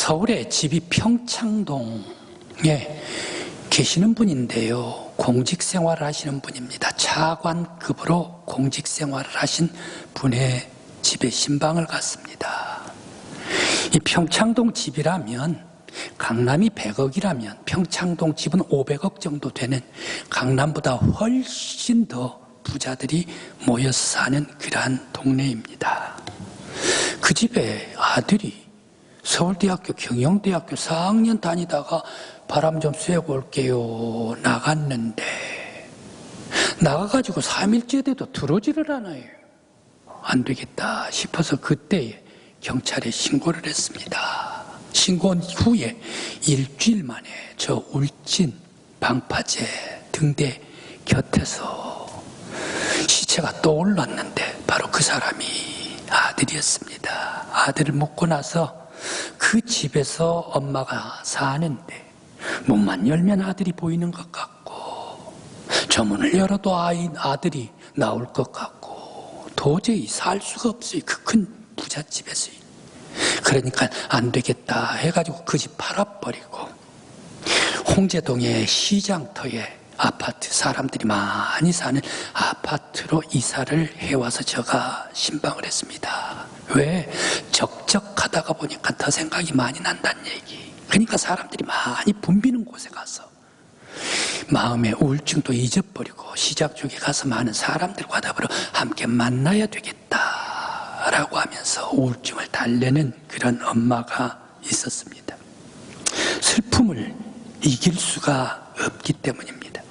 서울에 집이 평창동에 계시는 분인데요. 공직 생활을 하시는 분입니다. 차관급으로 공직 생활을 하신 분의 집에 신방을 갔습니다. 이 평창동 집이라면, 강남이 100억이라면 평창동 집은 500억 정도 되는, 강남보다 훨씬 더 부자들이 모여서 사는 그러한 동네입니다. 그 집에 아들이 서울대학교 경영대학교 4학년 다니다가 바람 좀 쐬고 올게요 나갔는데, 나가가지고 3일째 돼도 들어오지를 않아요. 안 되겠다 싶어서 그때에 경찰에 신고를 했습니다. 신고 후에 일주일 만에 저 울진 방파제 등대 곁에서 시체가 떠올랐는데 바로 그 사람이 아들이었습니다. 아들을 묻고 나서 그 집에서 엄마가 사는데 문만 열면 아들이 보이는 것 같고, 저 문을 열어도 아들이 나올 것 같고, 도저히 살 수가 없어요. 그 큰 부잣집에서. 그러니까 안 되겠다 해가지고 그 집 팔아버리고 홍제동의 시장터에 아파트, 사람들이 많이 사는 아파트로 이사를 해와서 제가 신방을 했습니다. 왜? 적적하다가 보니까 더 생각이 많이 난다는 얘기. 그러니까 사람들이 많이 붐비는 곳에 가서 마음의 우울증도 잊어버리고 시장 쪽에 가서 많은 사람들과 더불어 함께 만나야 되겠다라고 하면서 우울증을 달래는 그런 엄마가 있었습니다. 슬픔을 이길 수가 없기 때문입니다.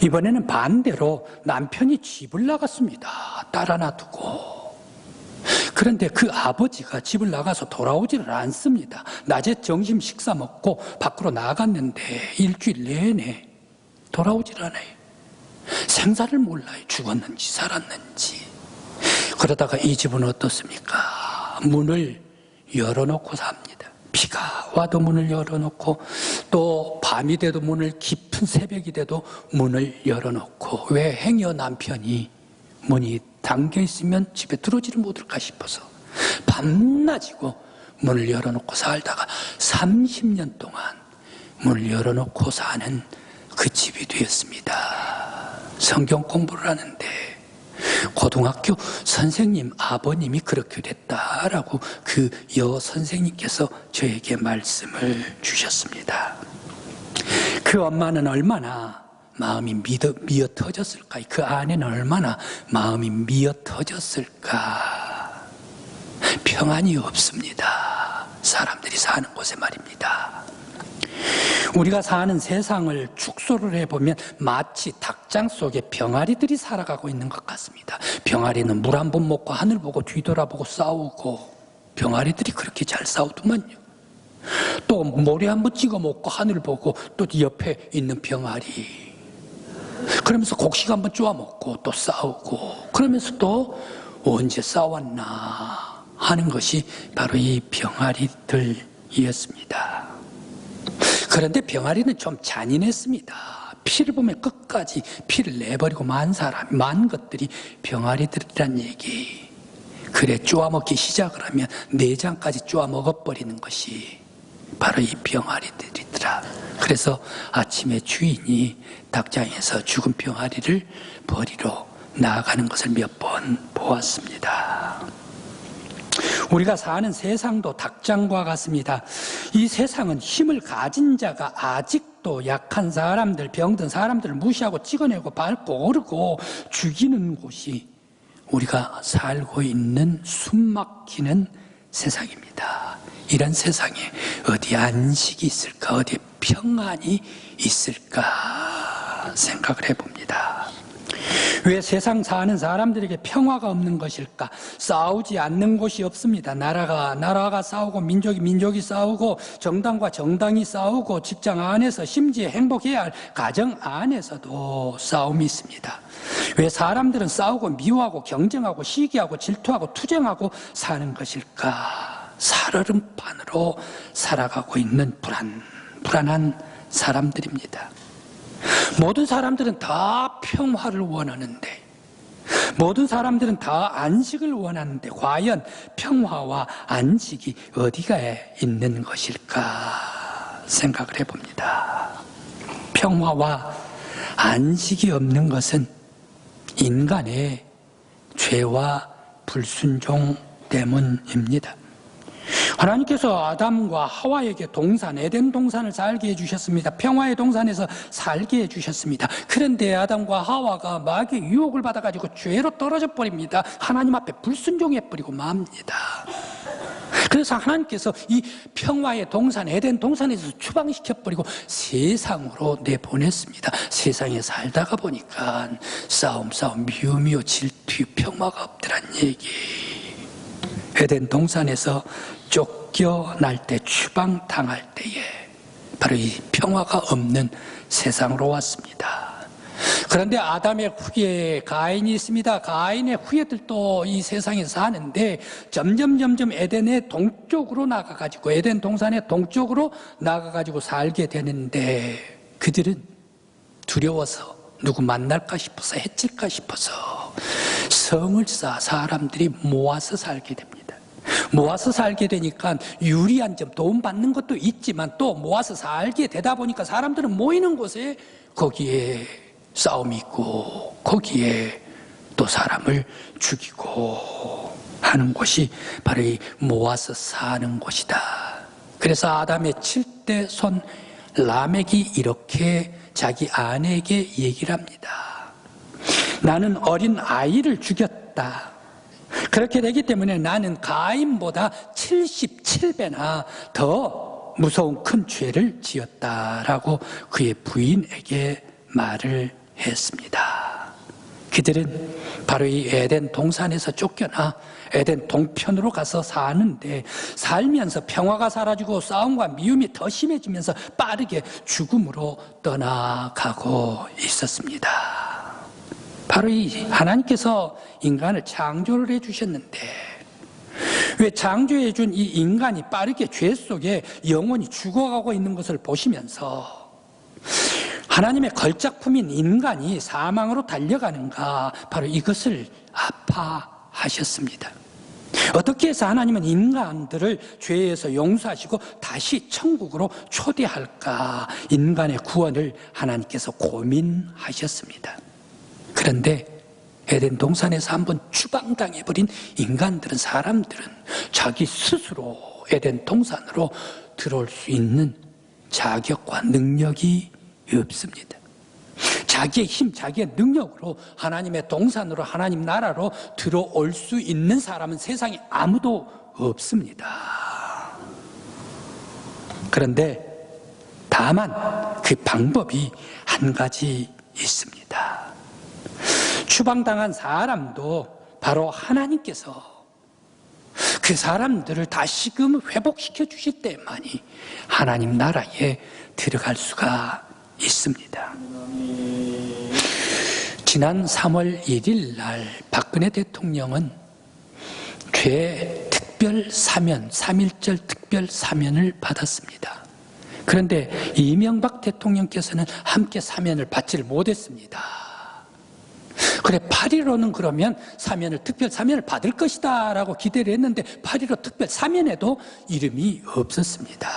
이번에는 반대로 남편이 집을 나갔습니다. 딸 하나 두고. 그런데 그 아버지가 집을 나가서 돌아오지를 않습니다. 낮에 점심 식사 먹고 밖으로 나갔는데 일주일 내내 돌아오질 않아요. 생사를 몰라요. 죽었는지 살았는지. 그러다가 이 집은 어떻습니까? 문을 열어놓고 삽니다. 비가 와도 문을 열어놓고, 또 밤이 돼도 문을, 깊은 새벽이 돼도 문을 열어놓고. 왜? 행여 남편이 문이 잠겨 있으면 집에 들어오지를 못할까 싶어서 밤낮이고 문을 열어놓고 살다가 30년 동안 문을 열어놓고 사는 그 집이 되었습니다. 성경 공부를 하는데 고등학교 선생님 아버님이 그렇게 됐다라고 그 여선생님께서 저에게 말씀을 주셨습니다. 그 엄마는 얼마나 마음이 미어 터졌을까? 그 아내는 얼마나 마음이 미어 터졌을까? 평안이 없습니다. 사람들이 사는 곳에 말입니다. 우리가 사는 세상을 축소를 해보면 마치 닭장 속에 병아리들이 살아가고 있는 것 같습니다. 병아리는 물 한 번 먹고 하늘 보고 뒤돌아보고 싸우고, 병아리들이 그렇게 잘 싸우더만요. 또 모래 한 번 찍어 먹고 하늘 보고 또 옆에 있는 병아리, 그러면서 곡식 한 번 쪼아 먹고 또 싸우고, 그러면서 또 언제 싸웠나 하는 것이 바로 이 병아리들이었습니다. 그런데 병아리는 좀 잔인했습니다. 피를 보면 끝까지 피를 내버리고 만 것들이 병아리들이란 얘기. 그래, 쪼아먹기 시작을 하면 내장까지 쪼아먹어버리는 것이 바로 이 병아리들이더라. 그래서 아침에 주인이 닭장에서 죽은 병아리를 버리러 나아가는 것을 몇 번 보았습니다. 우리가 사는 세상도 닭장과 같습니다. 이 세상은 힘을 가진 자가 아직도 약한 사람들, 병든 사람들을 무시하고 찍어내고 밟고 오르고 죽이는 곳이 우리가 살고 있는 숨막히는 세상입니다. 이런 세상에 어디 안식이 있을까, 어디 평안이 있을까 생각을 해봅니다. 왜 세상 사는 사람들에게 평화가 없는 것일까? 싸우지 않는 곳이 없습니다. 나라가 싸우고, 민족이 싸우고, 정당과 정당이 싸우고, 직장 안에서 심지어 행복해야 할 가정 안에서도 싸움이 있습니다. 왜 사람들은 싸우고 미워하고 경쟁하고 시기하고 질투하고 투쟁하고 사는 것일까? 살얼음판으로 살아가고 있는 불안한 사람들입니다. 모든 사람들은 다 평화를 원하는데 모든 사람들은 다 안식을 원하는데 과연 평화와 안식이 어디가 있는 것일까 생각을 해봅니다. 평화와 안식이 없는 것은 인간의 죄와 불순종 때문입니다. 하나님께서 아담과 하와에게 동산, 에덴 동산을 살게 해주셨습니다. 평화의 동산에서 살게 해주셨습니다. 그런데 아담과 하와가 마귀의 유혹을 받아가지고 죄로 떨어져 버립니다. 하나님 앞에 불순종해버리고 맙니다. 그래서 하나님께서 이 평화의 동산, 에덴 동산에서 추방시켜버리고 세상으로 내보냈습니다. 세상에 살다가 보니까 싸움, 미우미우, 질투, 평화가 없더란 얘기. 에덴 동산에서 쫓겨날 때, 추방당할 때에 바로 이 평화가 없는 세상으로 왔습니다. 그런데 아담의 후예 가인이 있습니다. 가인의 후예들도 이 세상에 사는데 점점 에덴의 동쪽으로 나가가지고, 에덴 동산의 동쪽으로 나가가지고 살게 되는데, 그들은 두려워서 누구 만날까 싶어서, 해칠까 싶어서 성을 쌓아 사람들이 모아서 살게 됩니다. 모아서 살게 되니까 유리한 점, 도움받는 것도 있지만 또 모아서 살게 되다 보니까 사람들은 모이는 곳에 거기에 싸움이 있고 거기에 또 사람을 죽이고 하는 곳이 바로 이 모아서 사는 곳이다. 그래서 아담의 7대 손 라멕이 이렇게 자기 아내에게 얘기를 합니다. 나는 어린 아이를 죽였다. 그렇게 되기 때문에 나는 가인보다 77배나 더 무서운 큰 죄를 지었다라고 그의 부인에게 말을 했습니다. 그들은 바로 이 에덴 동산에서 쫓겨나 에덴 동편으로 가서 사는데, 살면서 평화가 사라지고 싸움과 미움이 더 심해지면서 빠르게 죽음으로 떠나가고 있었습니다. 바로 이 하나님께서 인간을 창조를 해주셨는데, 왜 창조해준 이 인간이 빠르게 죄 속에 영원히 죽어가고 있는 것을 보시면서 하나님의 걸작품인 인간이 사망으로 달려가는가, 바로 이것을 아파하셨습니다. 어떻게 해서 하나님은 인간들을 죄에서 용서하시고 다시 천국으로 초대할까, 인간의 구원을 하나님께서 고민하셨습니다. 그런데 에덴 동산에서 한번 추방당해버린 인간들은, 사람들은 자기 스스로 에덴 동산으로 들어올 수 있는 자격과 능력이 없습니다. 자기의 힘, 자기의 능력으로 하나님의 동산으로, 하나님 나라로 들어올 수 있는 사람은 세상에 아무도 없습니다. 그런데 다만 그 방법이 한 가지 있습니다. 추방당한 사람도 바로 하나님께서 그 사람들을 다시금 회복시켜 주실 때만이 하나님 나라에 들어갈 수가 있습니다. 지난 3월 1일 날 박근혜 대통령은 특별 사면, 3.1절 특별 사면을 받았습니다. 그런데 이명박 대통령께서는 함께 사면을 받지를 못했습니다. 그래, 8.15는 그러면 특별 사면을 받을 것이다 라고 기대를 했는데 8.15 특별 사면에도 이름이 없었습니다.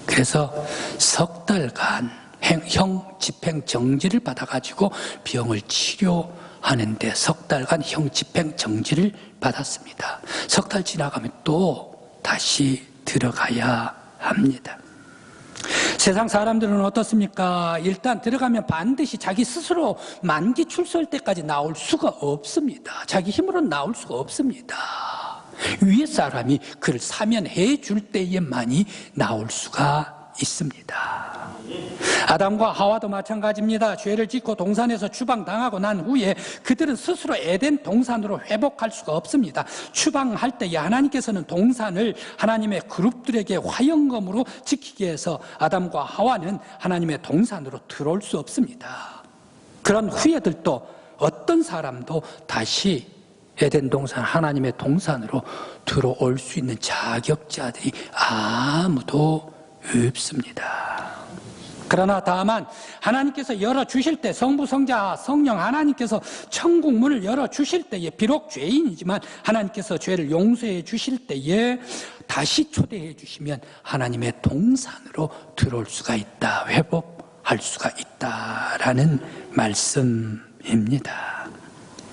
그래서 석 달간 형 집행 정지를 받아가지고 병을 치료하는데 석 달간 형 집행 정지를 받았습니다. 석 달 지나가면 또 다시 들어가야 합니다. 세상 사람들은 어떻습니까? 일단 들어가면 반드시 자기 스스로 만기 출소할 때까지 나올 수가 없습니다. 자기 힘으로는 나올 수가 없습니다. 위에 사람이 그를 사면해 줄 때에만이 나올 수가 있습니다. 아담과 하와도 마찬가지입니다. 죄를 짓고 동산에서 추방당하고 난 후에 그들은 스스로 에덴 동산으로 회복할 수가 없습니다. 추방할 때에 하나님께서는 동산을 하나님의 그룹들에게 화영검으로 지키기 위해서 아담과 하와는 하나님의 동산으로 들어올 수 없습니다. 그런 후예들도 어떤 사람도 다시 에덴 동산, 하나님의 동산으로 들어올 수 있는 자격자들이 아무도 없습니다. 그러나 다만 하나님께서 열어주실 때, 성부, 성자, 성령 하나님께서 천국 문을 열어주실 때에 비록 죄인이지만 하나님께서 죄를 용서해 주실 때에 다시 초대해 주시면 하나님의 동산으로 들어올 수가 있다, 회복할 수가 있다라는 말씀입니다.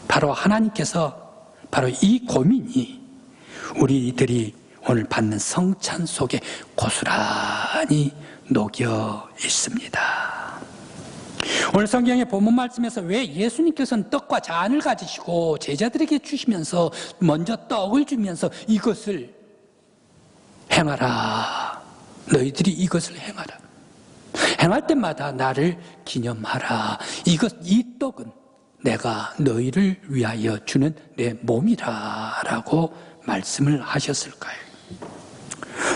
바로 하나님께서 바로 이 고민이 우리들이 오늘 받는 성찬 속에 고스란히 녹여 있습니다. 오늘 성경의 본문 말씀에서 왜 예수님께서는 떡과 잔을 가지시고 제자들에게 주시면서 먼저 떡을 주면서 이것을 행하라, 너희들이 이것을 행하라, 행할 때마다 나를 기념하라, 이 떡은 내가 너희를 위하여 주는 내 몸이라 라고 말씀을 하셨을까요?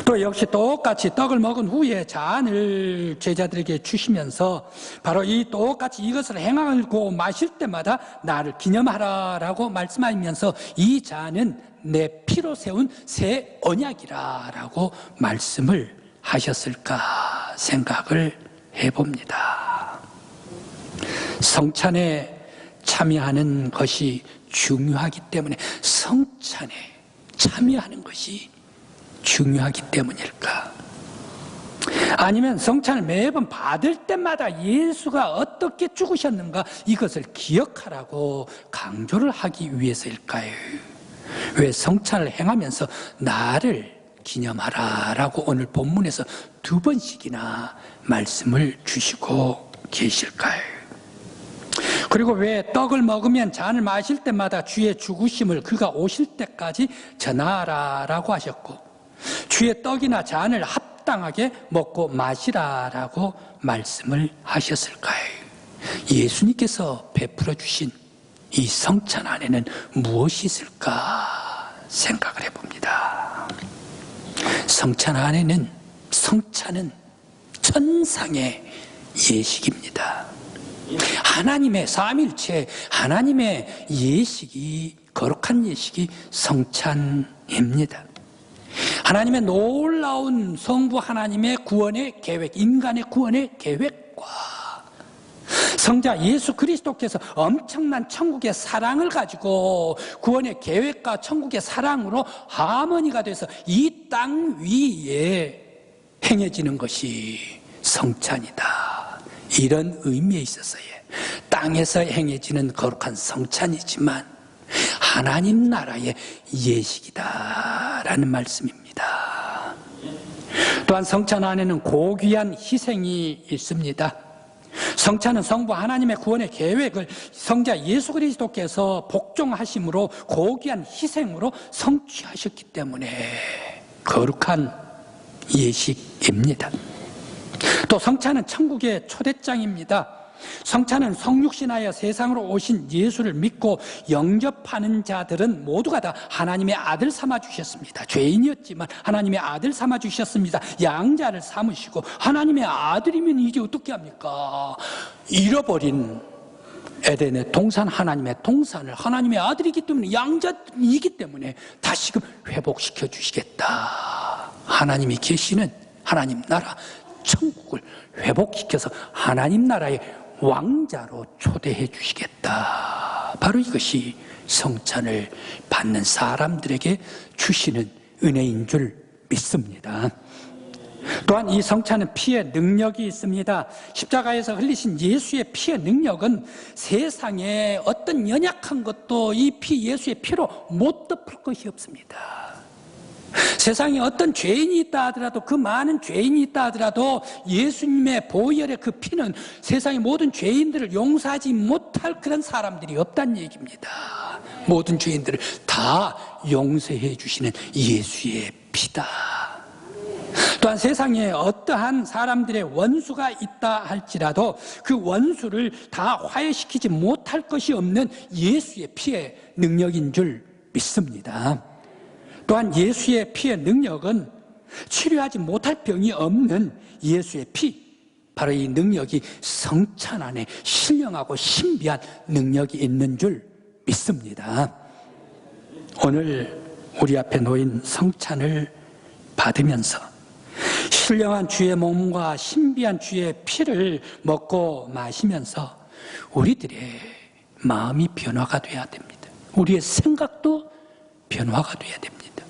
또 역시 똑같이 떡을 먹은 후에 잔을 제자들에게 주시면서 바로 이 똑같이 이것을 행하고 마실 때마다 나를 기념하라 라고 말씀하면서 이 잔은 내 피로 세운 새 언약이라 라고 말씀을 하셨을까 생각을 해봅니다. 성찬에 참여하는 것이 중요하기 때문에, 성찬에 참여하는 것이 중요하기 때문일까? 아니면 성찬을 매번 받을 때마다 예수가 어떻게 죽으셨는가 이것을 기억하라고 강조를 하기 위해서일까요? 왜 성찬을 행하면서 나를 기념하라 라고 오늘 본문에서 2번씩이나 말씀을 주시고 계실까요? 그리고 왜 떡을 먹으면 잔을 마실 때마다 주의 죽으심을 그가 오실 때까지 전하라 라고 하셨고, 주의 떡이나 잔을 합당하게 먹고 마시라라고 말씀을 하셨을까요? 예수님께서 베풀어 주신 이 성찬 안에는 무엇이 있을까 생각을 해봅니다. 성찬은 천상의 예식입니다. 하나님의 삼위일체, 하나님의 예식이, 거룩한 예식이 성찬입니다. 하나님의 놀라운 성부 하나님의 구원의 계획, 인간의 구원의 계획과 성자 예수 그리스도께서 엄청난 천국의 사랑을 가지고 구원의 계획과 천국의 사랑으로 하모니가 돼서 이 땅 위에 행해지는 것이 성찬이다, 이런 의미에 있어서요, 땅에서 행해지는 거룩한 성찬이지만 하나님 나라의 예식이다라는 말씀입니다. 또한 성찬 안에는 고귀한 희생이 있습니다. 성찬은 성부 하나님의 구원의 계획을 성자 예수 그리스도께서 복종하심으로 고귀한 희생으로 성취하셨기 때문에 거룩한 예식입니다. 또 성찬은 천국의 초대장입니다. 성찬은 성육신하여 세상으로 오신 예수를 믿고 영접하는 자들은 모두가 다 하나님의 아들 삼아 주셨습니다. 죄인이었지만 하나님의 아들 삼아 주셨습니다. 양자를 삼으시고, 하나님의 아들이면 이제 어떻게 합니까? 잃어버린 에덴의 동산, 하나님의 동산을 하나님의 아들이기 때문에, 양자이기 때문에 다시금 회복시켜 주시겠다. 하나님이 계시는 하나님 나라 천국을 회복시켜서 하나님 나라의 왕자로 초대해 주시겠다. 바로 이것이 성찬을 받는 사람들에게 주시는 은혜인 줄 믿습니다. 또한 이 성찬은 피의 능력이 있습니다. 십자가에서 흘리신 예수의 피의 능력은 세상에 어떤 연약한 것도 이 피, 예수의 피로 못 덮을 것이 없습니다. 세상에 어떤 죄인이 있다 하더라도, 그 많은 죄인이 있다 하더라도 예수님의 보혈의 그 피는 세상의 모든 죄인들을 용서하지 못할 그런 사람들이 없다는 얘기입니다. 모든 죄인들을 다 용서해 주시는 예수의 피다. 또한 세상에 어떠한 사람들의 원수가 있다 할지라도 그 원수를 다 화해시키지 못할 것이 없는 예수의 피의 능력인 줄 믿습니다. 또한 예수의 피의 능력은 치료하지 못할 병이 없는 예수의 피, 바로 이 능력이 성찬 안에 신령하고 신비한 능력이 있는 줄 믿습니다. 오늘 우리 앞에 놓인 성찬을 받으면서 신령한 주의 몸과 신비한 주의 피를 먹고 마시면서 우리들의 마음이 변화가 돼야 됩니다. 우리의 생각도 변화가 돼야 됩니다.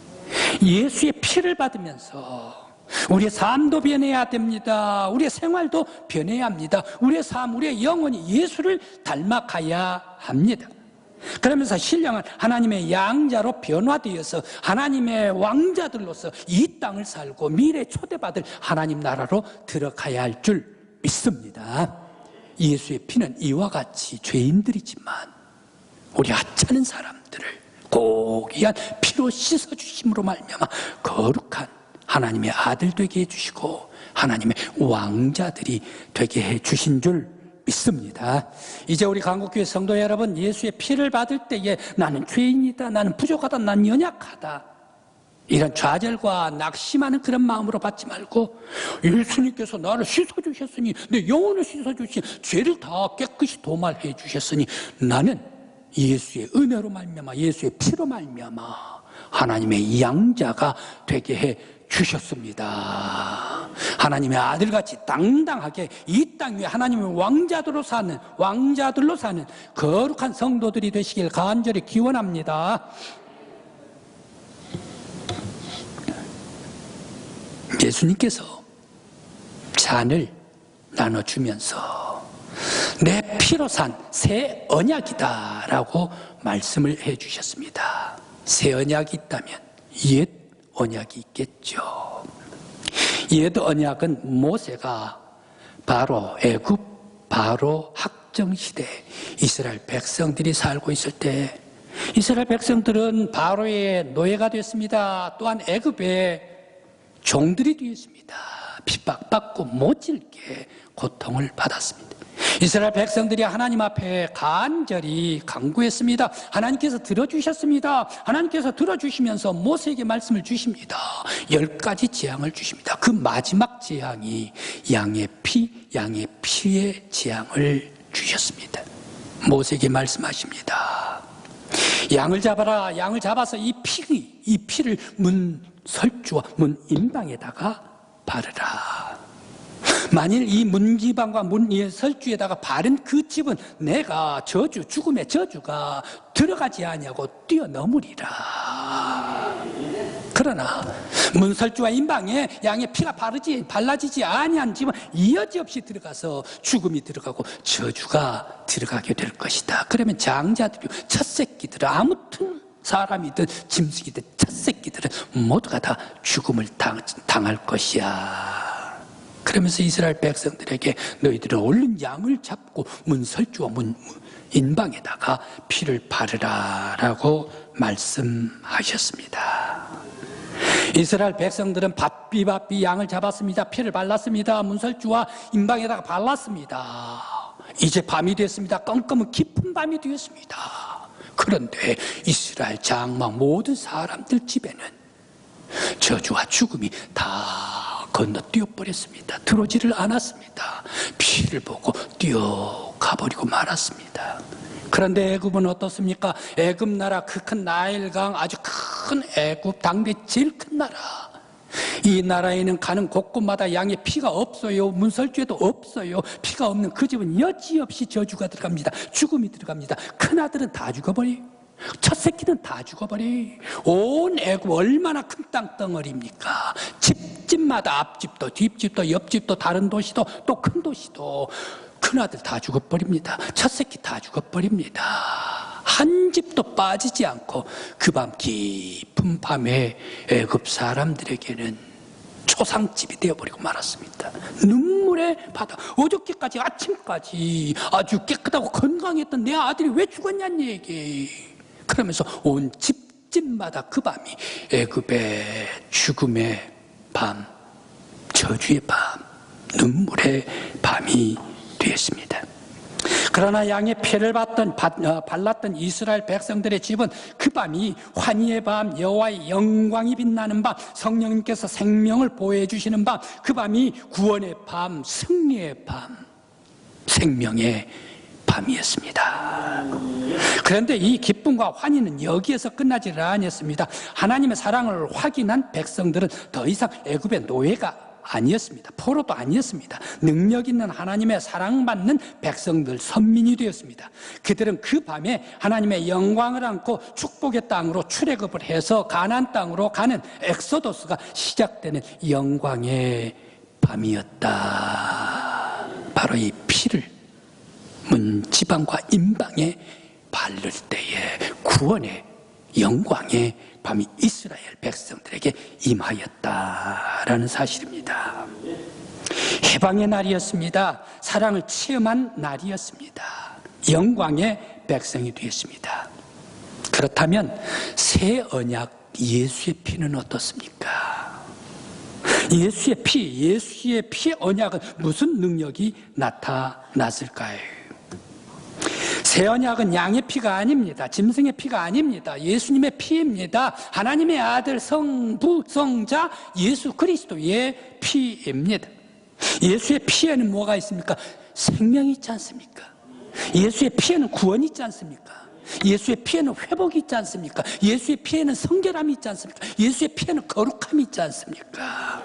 예수의 피를 받으면서 우리의 삶도 변해야 됩니다. 우리의 생활도 변해야 합니다. 우리의 삶, 우리의 영혼이 예수를 닮아가야 합니다. 그러면서 신령한 하나님의 양자로 변화되어서 하나님의 왕자들로서 이 땅을 살고 미래에 초대받을 하나님 나라로 들어가야 할 줄 믿습니다. 예수의 피는 이와 같이 죄인들이지만 우리 하찮은 사람들을 고귀한 피로 씻어주심으로 말미암아 거룩한 하나님의 아들 되게 해주시고 하나님의 왕자들이 되게 해주신 줄 믿습니다. 이제 우리 강국교회 성도 여러분, 예수의 피를 받을 때에 나는 죄인이다, 나는 부족하다, 나는 연약하다, 이런 좌절과 낙심하는 그런 마음으로 받지 말고 예수님께서 나를 씻어주셨으니, 내 영혼을 씻어주신 죄를 다 깨끗이 도말해 주셨으니 나는 예수의 은혜로 말미암아, 예수의 피로 말미암아 하나님의 양자가 되게 해 주셨습니다. 하나님의 아들같이 당당하게 이 땅 위에 하나님의 왕자들로 사는 거룩한 성도들이 되시길 간절히 기원합니다. 예수님께서 잔을 나눠주면서 내 피로 산 새 언약이다라고 말씀을 해주셨습니다. 새 언약이 있다면 옛 언약이 있겠죠. 옛 언약은 모세가 바로 애굽 바로 학정시대 이스라엘 백성들이 살고 있을 때 이스라엘 백성들은 바로의 노예가 됐습니다. 또한 애굽의 종들이 되었습니다. 핍박받고 못질게 고통을 받았습니다. 이스라엘 백성들이 하나님 앞에 간절히 간구했습니다. 하나님께서 들어주셨습니다. 하나님께서 들어주시면서 모세에게 말씀을 주십니다. 10가지 재앙을 주십니다. 그 마지막 재앙이 양의 피의 재앙을 주셨습니다. 모세에게 말씀하십니다. 양을 잡아라. 양을 잡아서 이 피를 문 설주와 문 인방에다가 바르라. 만일 이 문지방과 문 설주에다가 바른 그 집은 내가 죽음의 저주가 들어가지 아니하고 뛰어넘으리라. 그러나 문설주와 인방에 양의 피가 발라지지 아니한 집은 이어지없이 들어가서 죽음이 들어가고 저주가 들어가게 될 것이다. 그러면 장자들이 첫 새끼들은 아무튼 사람이든 짐승이든 첫 새끼들은 모두가 다 죽음을 당할 것이야. 그러면서 이스라엘 백성들에게 너희들은 얼른 양을 잡고 문설주와 문 인방에다가 피를 바르라 라고 말씀하셨습니다. 이스라엘 백성들은 바삐 양을 잡았습니다. 피를 발랐습니다. 문설주와 인방에다가 발랐습니다. 이제 밤이 됐습니다. 껌껌은 깊은 밤이 되었습니다. 그런데 이스라엘 장막 모든 사람들 집에는 저주와 죽음이 다 건너뛰어 버렸습니다. 들어오지를 않았습니다. 피를 보고 뛰어가버리고 말았습니다. 그런데 애굽은 어떻습니까? 애굽 나라 그 큰 나일강, 아주 큰 애굽 당대 제일 큰 나라. 이 나라에는 가는 곳곳마다 양의 피가 없어요. 문설주에도 없어요. 피가 없는 그 집은 여지없이 저주가 들어갑니다. 죽음이 들어갑니다. 큰아들은 다 죽어버려요. 첫 새끼는 다 죽어버려. 온 애굽 얼마나 큰 땅덩어리입니까? 집집마다 앞집도 뒷집도 옆집도 다른 도시도 또 큰 도시도 큰아들 다 죽어버립니다. 첫 새끼 다 죽어버립니다. 한 집도 빠지지 않고 그 밤 깊은 밤에 애굽 사람들에게는 초상집이 되어버리고 말았습니다. 눈물의 바다. 어저께까지 아침까지 아주 깨끗하고 건강했던 내 아들이 왜 죽었냐는 얘기. 그러면서 온 집집마다 그 밤이 애굽의 죽음의 밤, 저주의 밤, 눈물의 밤이 되었습니다. 그러나 양의 피를 발랐던 이스라엘 백성들의 집은 그 밤이 환희의 밤, 여호와의 영광이 빛나는 밤, 성령님께서 생명을 보호해 주시는 밤, 그 밤이 구원의 밤, 승리의 밤, 생명의 밤이었습니다. 그런데 이 기쁨과 환희는 여기에서 끝나지를 않았습니다. 하나님의 사랑을 확인한 백성들은 더 이상 애굽의 노예가 아니었습니다. 포로도 아니었습니다. 능력 있는 하나님의 사랑받는 백성들, 선민이 되었습니다. 그들은 그 밤에 하나님의 영광을 안고 축복의 땅으로 출애굽을 해서 가나안 땅으로 가는 엑소더스가 시작되는 영광의 밤이었다. 바로 이 피를 문 지방과 임방에 바를 때에 구원의 영광의 밤이 이스라엘 백성들에게 임하였다라는 사실입니다. 해방의 날이었습니다. 사랑을 체험한 날이었습니다. 영광의 백성이 되었습니다. 그렇다면 새 언약 예수의 피는 어떻습니까? 예수의 피의 언약은 무슨 능력이 나타났을까요? 새 언약은 양의 피가 아닙니다. 짐승의 피가 아닙니다. 예수님의 피입니다. 하나님의 아들 성부 성자 예수 그리스도의 피입니다. 예수의 피에는 뭐가 있습니까? 생명이 있지 않습니까? 예수의 피에는 구원이 있지 않습니까? 예수의 피에는 회복이 있지 않습니까? 예수의 피에는 성결함이 있지 않습니까? 예수의 피에는 거룩함이 있지 않습니까?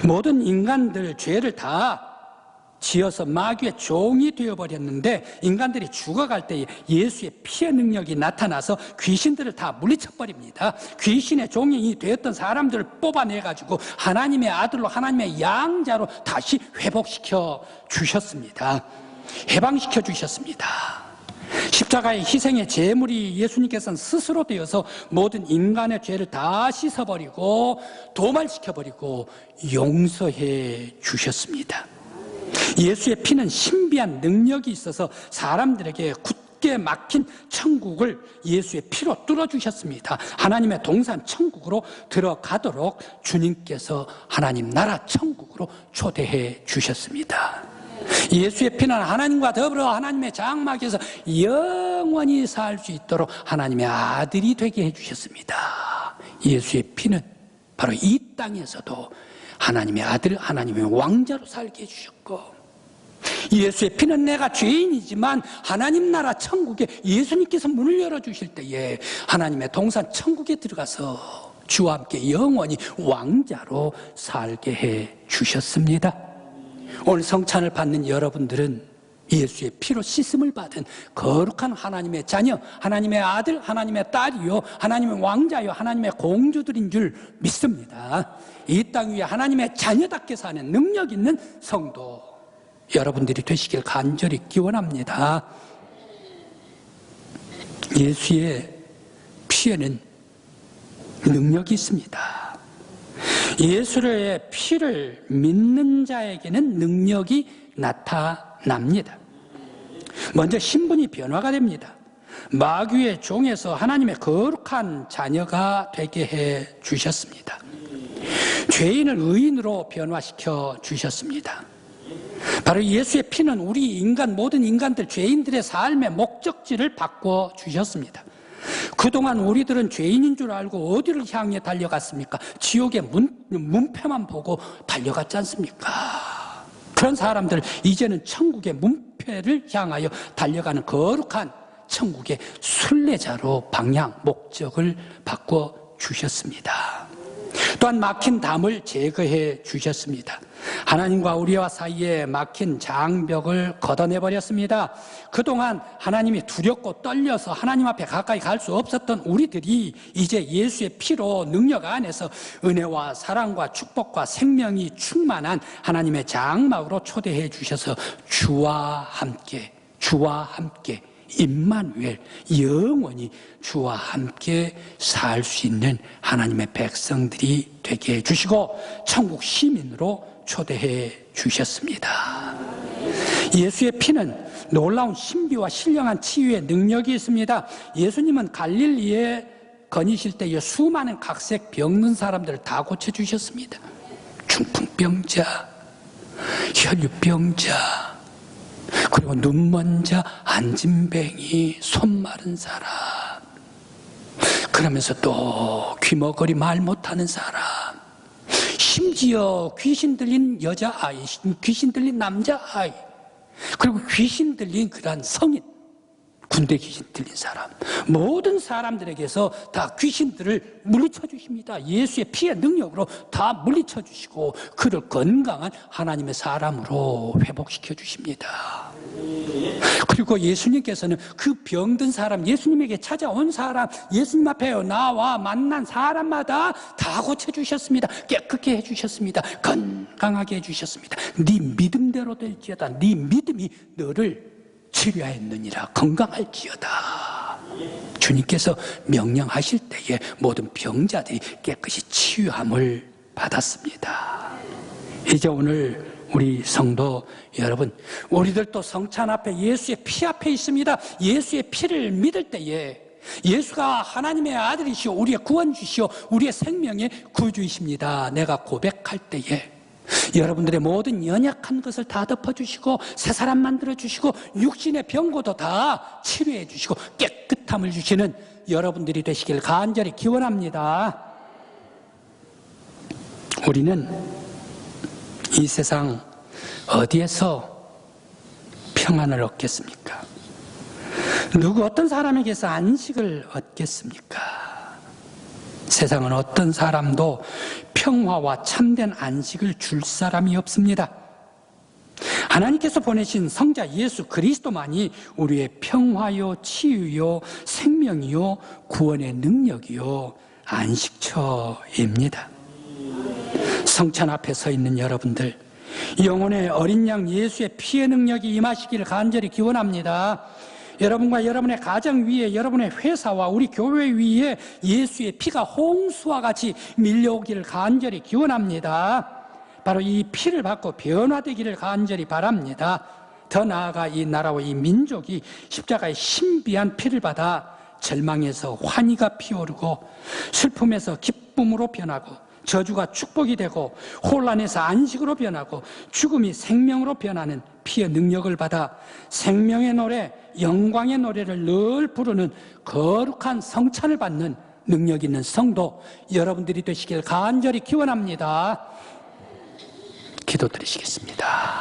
모든 인간들 죄를 다 지어서 마귀의 종이 되어버렸는데 인간들이 죽어갈 때 예수의 피의 능력이 나타나서 귀신들을 다 물리쳐버립니다. 귀신의 종이 되었던 사람들을 뽑아내가지고 하나님의 아들로 하나님의 양자로 다시 회복시켜 주셨습니다. 해방시켜 주셨습니다. 십자가의 희생의 제물이 예수님께서는 스스로 되어서 모든 인간의 죄를 다 씻어버리고 도말시켜버리고 용서해 주셨습니다. 예수의 피는 신비한 능력이 있어서 사람들에게 굳게 막힌 천국을 예수의 피로 뚫어주셨습니다. 하나님의 동산 천국으로 들어가도록 주님께서 하나님 나라 천국으로 초대해 주셨습니다. 예수의 피는 하나님과 더불어 하나님의 장막에서 영원히 살 수 있도록 하나님의 아들이 되게 해주셨습니다. 예수의 피는 바로 이 땅에서도 하나님의 아들, 하나님의 왕자로 살게 해주셨고, 예수의 피는 내가 죄인이지만 하나님 나라 천국에 예수님께서 문을 열어주실 때에 하나님의 동산 천국에 들어가서 주와 함께 영원히 왕자로 살게 해 주셨습니다. 오늘 성찬을 받는 여러분들은 예수의 피로 씻음을 받은 거룩한 하나님의 자녀, 하나님의 아들, 하나님의 딸이요, 하나님의 왕자요, 하나님의 공주들인 줄 믿습니다. 이 땅 위에 하나님의 자녀답게 사는 능력 있는 성도 여러분들이 되시길 간절히 기원합니다. 예수의 피에는 능력이 있습니다. 예수의 피를 믿는 자에게는 능력이 나타납니다. 먼저 신분이 변화가 됩니다. 마귀의 종에서 하나님의 거룩한 자녀가 되게 해 주셨습니다. 죄인을 의인으로 변화시켜 주셨습니다. 바로 예수의 피는 우리 인간, 모든 인간들, 죄인들의 삶의 목적지를 바꿔 주셨습니다. 그동안 우리들은 죄인인 줄 알고 어디를 향해 달려갔습니까? 지옥의 문패만 보고 달려갔지 않습니까? 그런 사람들 이제는 천국의 문패를 향하여 달려가는 거룩한 천국의 순례자로 방향, 목적을 바꿔 주셨습니다. 또한 막힌 담을 제거해 주셨습니다. 하나님과 우리와 사이에 막힌 장벽을 걷어내버렸습니다. 그동안 하나님이 두렵고 떨려서 하나님 앞에 가까이 갈 수 없었던 우리들이 이제 예수의 피로 능력 안에서 은혜와 사랑과 축복과 생명이 충만한 하나님의 장막으로 초대해 주셔서 주와 함께 임마누엘, 영원히 주와 함께 살 수 있는 하나님의 백성들이 되게 해주시고 천국 시민으로 초대해 주셨습니다. 예수의 피는 놀라운 신비와 신령한 치유의 능력이 있습니다. 예수님은 갈릴리에 거니실 때에 수많은 각색 병든 사람들을 다 고쳐주셨습니다. 중풍병자, 혈류병자, 그리고 눈먼 자, 안진뱅이, 손 마른 사람, 그러면서 또 귀머거리 말 못하는 사람, 심지어 귀신 들린 여자아이, 귀신 들린 남자아이, 그리고 귀신 들린 그런 성인, 군대 귀신 들린 사람, 모든 사람들에게서 다 귀신들을 물리쳐 주십니다. 예수의 피의 능력으로 다 물리쳐 주시고 그를 건강한 하나님의 사람으로 회복시켜 주십니다. 그리고 예수님께서는 그 병든 사람, 예수님에게 찾아온 사람, 예수님 앞에 나와 만난 사람마다 다 고쳐주셨습니다. 깨끗게 해주셨습니다. 건강하게 해주셨습니다. 네 믿음대로 될지어다. 네 믿음이 너를 치료하였느니라. 건강할지어다. 주님께서 명령하실 때에 모든 병자들이 깨끗이 치유함을 받았습니다. 이제 오늘 우리 성도 여러분, 우리들도 성찬 앞에 예수의 피 앞에 있습니다. 예수의 피를 믿을 때에 예수가 하나님의 아들이시오, 우리의 구원주시오, 우리의 생명의 구주이십니다. 내가 고백할 때에 여러분들의 모든 연약한 것을 다 덮어주시고 새 사람 만들어주시고 육신의 병고도 다 치료해주시고 깨끗함을 주시는 여러분들이 되시길 간절히 기원합니다. 우리는 이 세상 어디에서 평안을 얻겠습니까? 누구 어떤 사람에게서 안식을 얻겠습니까? 세상은 어떤 사람도 평화와 참된 안식을 줄 사람이 없습니다. 하나님께서 보내신 성자 예수 그리스도만이 우리의 평화요, 치유요, 생명이요, 구원의 능력이요, 안식처입니다. 성찬 앞에 서 있는 여러분들, 영혼의 어린 양 예수의 피의 능력이 임하시기를 간절히 기원합니다. 여러분과 여러분의 가정 위에, 여러분의 회사와 우리 교회 위에 예수의 피가 홍수와 같이 밀려오기를 간절히 기원합니다. 바로 이 피를 받고 변화되기를 간절히 바랍니다. 더 나아가 이 나라와 이 민족이 십자가의 신비한 피를 받아 절망에서 환희가 피어오르고 슬픔에서 기쁨으로 변하고 저주가 축복이 되고 혼란에서 안식으로 변하고 죽음이 생명으로 변하는 피의 능력을 받아 생명의 노래, 영광의 노래를 늘 부르는 거룩한 성찬을 받는 능력 있는 성도 여러분들이 되시길 간절히 기원합니다. 기도드리시겠습니다.